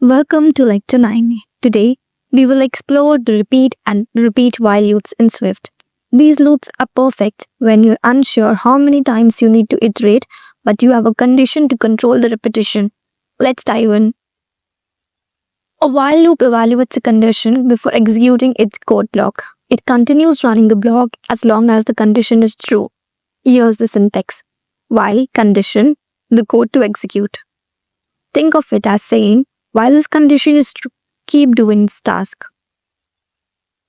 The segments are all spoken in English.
Welcome to Lecture 9. Today, we will explore the repeat and repeat while loops in Swift. These loops are perfect when you're unsure how many times you need to iterate, but you have a condition to control the repetition. Let's dive in. A while loop evaluates a condition before executing its code block. It continues running the block as long as the condition is true. Here's the syntax. While condition, the code to execute. Think of it as saying, while this condition is true, keep doing this task.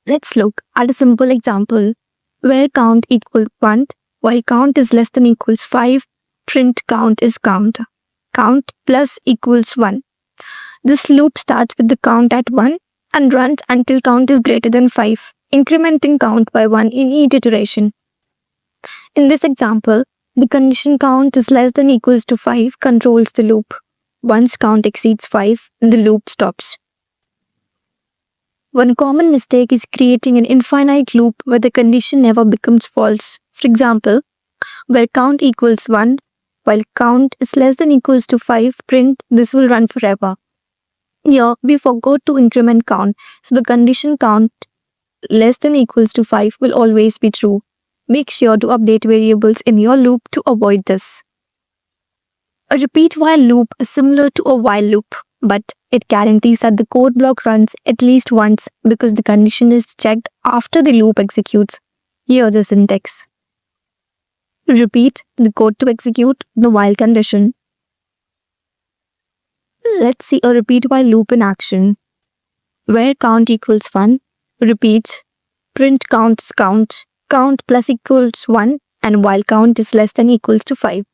Let's look at a simple example where count equals 1, while count is less than equals 5, print count is count. Count plus equals 1. This loop starts with the count at 1 and runs until count is greater than 5, incrementing count by 1 in each iteration. In this example, the condition count is less than equals to 5 controls the loop. Once count exceeds 5, the loop stops. One common mistake is creating an infinite loop where the condition never becomes false. For example, where count equals 1, while count is less than equals to 5, print this will run forever. Here, we forgot to increment count, so the condition count less than equals to 5 will always be true. Make sure to update variables in your loop to avoid this. A repeat while loop is similar to a while loop, but it guarantees that the code block runs at least once because the condition is checked after the loop executes. Here's the syntax. Repeat the code to execute the while condition. Let's see a repeat while loop in action. Where count equals 1, repeat, print counts count, count plus equals 1, and while count is less than equals to 5.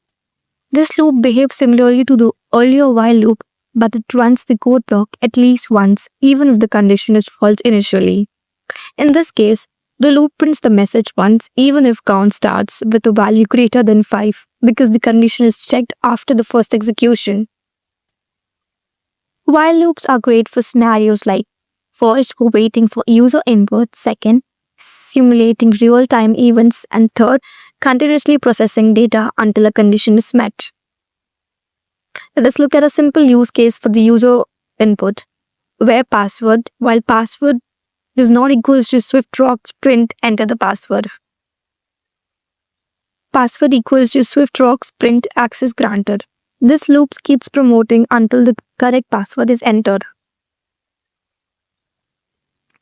This loop behaves similarly to the earlier while loop, but it runs the code block at least once, even if the condition is false initially. In this case, the loop prints the message once, even if count starts with a value greater than 5, because the condition is checked after the first execution. While loops are great for scenarios like first, for waiting for user input, second, simulating real-time events, and third, continuously processing data until a condition is met. Let us look at a simple use case for the user input, where password, while password is not equals to SwiftRocks print enter the password. Password equals to SwiftRocks print access granted. This loop keeps promoting until the correct password is entered.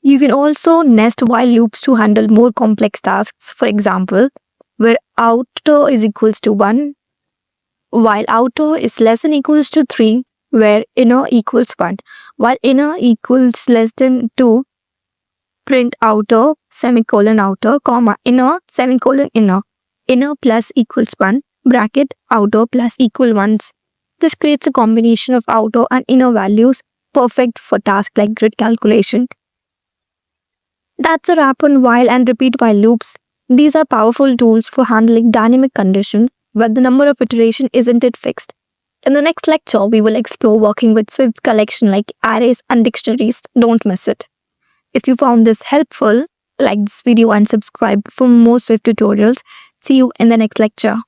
You can also nest while loops to handle more complex tasks. For example, where outer is equals to 1, while outer is less than equals to 3, where inner equals 1, while inner equals less than 2, print outer, semicolon outer, comma, inner, semicolon inner, inner plus equals 1, bracket, outer plus equal 1s. This creates a combination of outer and inner values, perfect for tasks like grid calculation. That's a wrap on while and repeat while loops. These are powerful tools for handling dynamic conditions where the number of iterations isn't it fixed. In the next lecture, we will explore working with Swift's collection like arrays and dictionaries. Don't miss it. If you found this helpful, like this video and subscribe for more Swift tutorials. See you in the next lecture.